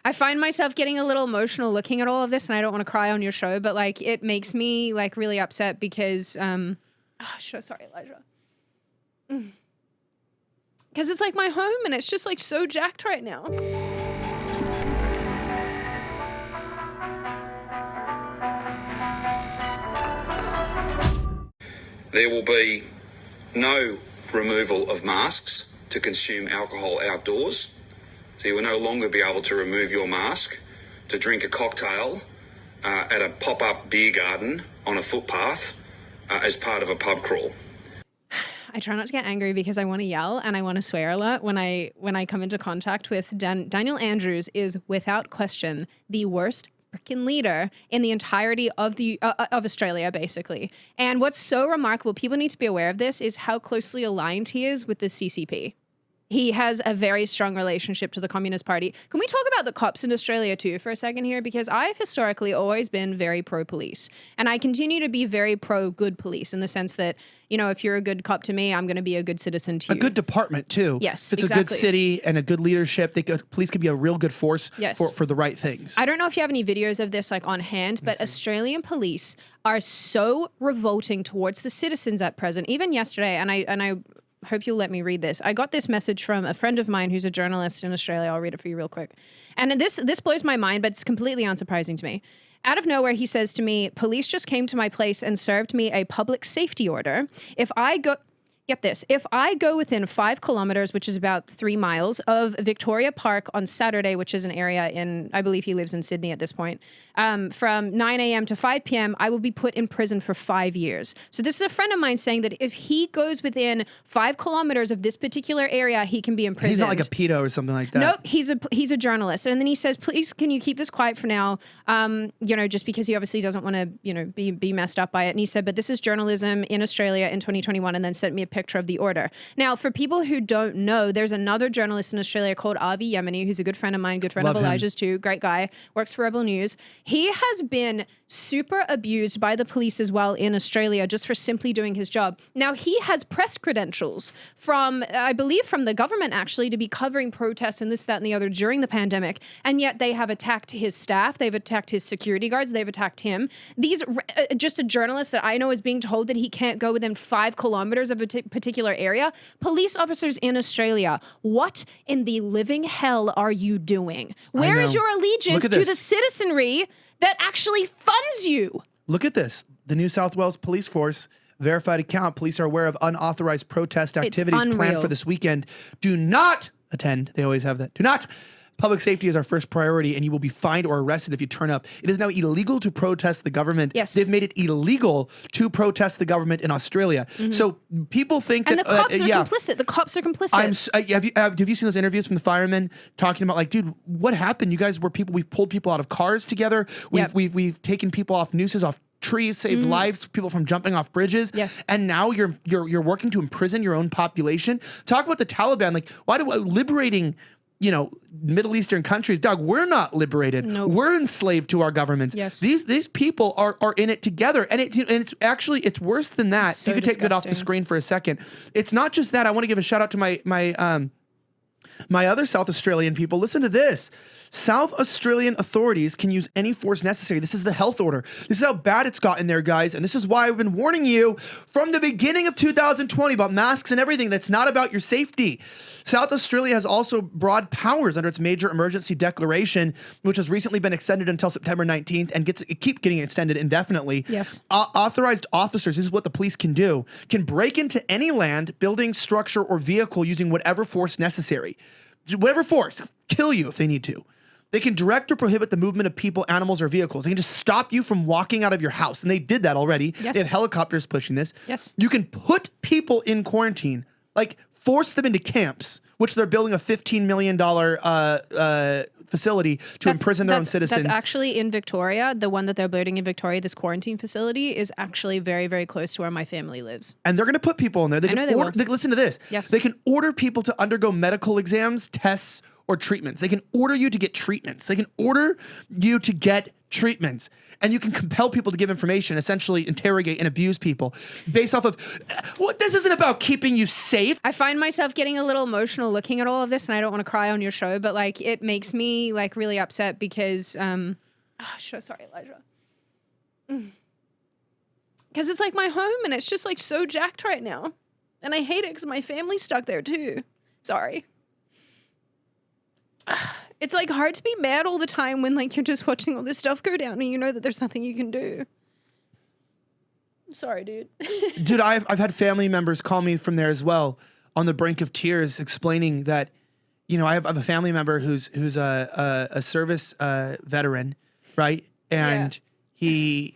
I find myself getting a little emotional looking at all of this, and I don't want to cry on your show, but like it makes me like really upset because sorry, Elijah. Because it's like my home and it's just like so jacked right now. There will be no removal of masks to consume alcohol outdoors. So you will no longer be able to remove your mask to drink a cocktail at a pop-up beer garden on a footpath as part of a pub crawl. I try not to get angry because I want to yell and I want to swear a lot when I come into contact with Daniel Andrews is without question the worst freaking leader in the entirety of of Australia, basically. And what's so remarkable, people need to be aware of this, is how closely aligned he is with the CCP. He has a very strong relationship to the Communist Party. Can we talk about the cops in Australia too for a second here? Because I've historically always been very pro-police. And I continue to be very pro-good police in the sense that, you know, if you're a good cop to me, I'm going to be a good citizen to you. A good department too. Yes, if it's exactly. a good city and a good leadership, police can be a real good force for the right things. I don't know if you have any videos of this like on hand, but Australian police are so revolting towards the citizens at present. Even yesterday, and I hope you'll let me read this. I got this message from a friend of mine who's a journalist in Australia. I'll read it for you real quick. And this blows my mind, but it's completely unsurprising to me. Out of nowhere, he says to me, police just came to my place and served me a public safety order. Get this, if I go within 5 kilometers, which is about 3 miles, of Victoria Park on Saturday, which is an area in, I believe he lives in Sydney at this point, from 9 a.m. to 5 p.m., I will be put in prison for 5 years. So this is a friend of mine saying that if he goes within 5 kilometers of this particular area, he can be imprisoned. He's not like a pedo or something like that. Nope, he's a journalist. And then he says, please, can you keep this quiet for now? Just because he obviously doesn't want to, be messed up by it. And he said, but this is journalism in Australia in 2021, and then sent me a picture of the order. Now, for people who don't know, there's another journalist in Australia called Avi Yemeni, who's a good friend of mine, good friend of Elijah's too, great guy, works for Rebel News. He has been super abused by the police as well in Australia just for simply doing his job. Now, he has press credentials from, I believe from the government actually, to be covering protests and this, that, and the other during the pandemic, and yet they have attacked his staff, they've attacked his security guards, they've attacked him. These, just a journalist that I know is being told that he can't go within 5 kilometers of a particular area. Police officers in Australia, what in the living hell are you doing? Where is your allegiance to the citizenry that actually funds you? Look at this. The New South Wales Police Force verified account. Police are aware of unauthorized protest activities planned for this weekend. Do not attend. They always have that. Do not. Public safety is our first priority, and you will be fined or arrested if you turn up. It is now illegal to protest the government. Yes. They've made it illegal to protest the government in Australia. So people think and that... the cops are complicit. The cops are complicit. Have you seen those interviews from the firemen talking about, like, dude, what happened? You guys were people... We've pulled people out of cars together. We've taken people off nooses, off trees, saved lives, people from jumping off bridges. Yes. And now you're working to imprison your own population. Talk about the Taliban. Like, why do liberating... Middle Eastern countries, dog, we're not liberated. Nope. We're enslaved to our governments. Yes. These people are in it together. And it's actually, it's worse than that. So you could take that off the screen for a second. It's not just that. I want to give a shout out to my other South Australian people. Listen to this. South Australian authorities can use any force necessary. This is the health order. This is how bad it's gotten there, guys. And this is why I've been warning you from the beginning of 2020 about masks and everything. That's not about your safety. South Australia has also broad powers under its major emergency declaration, which has recently been extended until September 19th and keep getting extended indefinitely. Yes. Authorized officers, this is what the police can do, can break into any land, building, structure, or vehicle using whatever force necessary. Whatever force, kill you if they need to. They can direct or prohibit the movement of people, animals, or vehicles. They can just stop you from walking out of your house. And they did that already. Yes. They have helicopters pushing this. Yes. You can put people in quarantine, like force them into camps, which they're building a $15 million facility to imprison their own citizens. That's actually in Victoria. The one that they're building in Victoria, this quarantine facility, is actually very, very close to where my family lives. And they're going to put people in there. Listen to this. Yes. They can order people to undergo medical exams, tests, or treatments. They can order you to get treatments. They can order you to get treatments, and you can compel people to give information, essentially interrogate and abuse people based off of what. This isn't about keeping you safe. I find myself getting a little emotional looking at all of this, and I don't want to cry on your show, but like it makes me like really upset because sorry, Elijah. Because it's like my home and it's just like so jacked right now. And I hate it because my family's stuck there too. Sorry. It's like hard to be mad all the time when like you're just watching all this stuff go down and you know that there's nothing you can do. Sorry, dude. Dude, I've had family members call me from there as well, on the brink of tears, explaining that, you know, I have a family member who's a service veteran, right? And he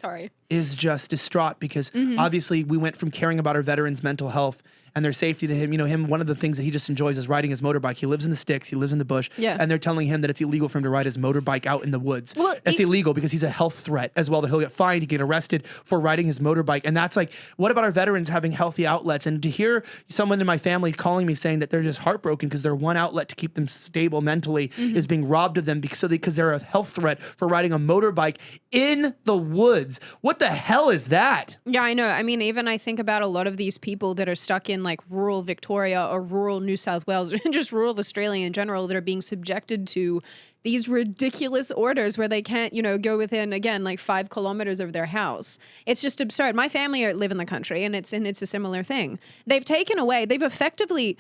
is just distraught because obviously we went from caring about our veterans' mental health and their safety to him. You know, one of the things that he just enjoys is riding his motorbike. He lives in the sticks. He lives in the bush. Yeah. And they're telling him that it's illegal for him to ride his motorbike out in the woods. Well, it's illegal because he's a health threat as well, that he'll get fined, he get arrested for riding his motorbike. And that's like, what about our veterans having healthy outlets? And to hear someone in my family calling me saying that they're just heartbroken because their one outlet to keep them stable mentally is being robbed of them because they're a health threat for riding a motorbike in the woods. What the hell is that? Yeah, I know. I mean, even I think about a lot of these people that are stuck in like rural Victoria or rural New South Wales, or just rural Australia in general, that are being subjected to these ridiculous orders where they can't, you know, go within, again, like 5 kilometers of their house. It's just absurd. My family live in the country and it's a similar thing. They've taken away, they've effectively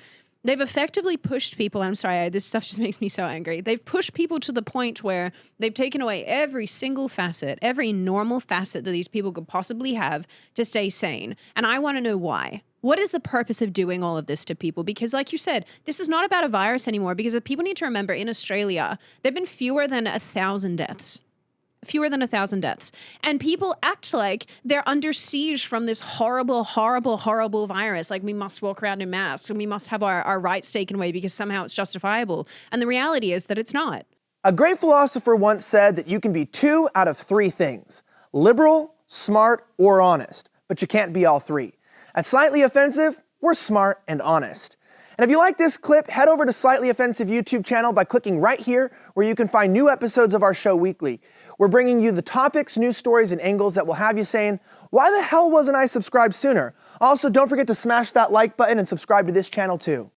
pushed people. I'm sorry, this stuff just makes me so angry. They've pushed people to the point where they've taken away every single facet, every normal facet that these people could possibly have to stay sane. And I want to know why. What is the purpose of doing all of this to people? Because like you said, this is not about a virus anymore, because people need to remember in Australia, there have been fewer than 1,000 deaths. Fewer than 1,000 deaths. And people act like they're under siege from this horrible, horrible, horrible virus. Like we must walk around in masks and we must have our rights taken away because somehow it's justifiable. And the reality is that it's not. A great philosopher once said that you can be 2 out of 3 things: liberal, smart, or honest. But you can't be all 3. At Slightly Offensive, we're smart and honest. And if you like this clip, head over to Slightly Offensive YouTube channel by clicking right here, where you can find new episodes of our show weekly. We're bringing you the topics, news stories, and angles that will have you saying, why the hell wasn't I subscribed sooner? Also, don't forget to smash that like button and subscribe to this channel too.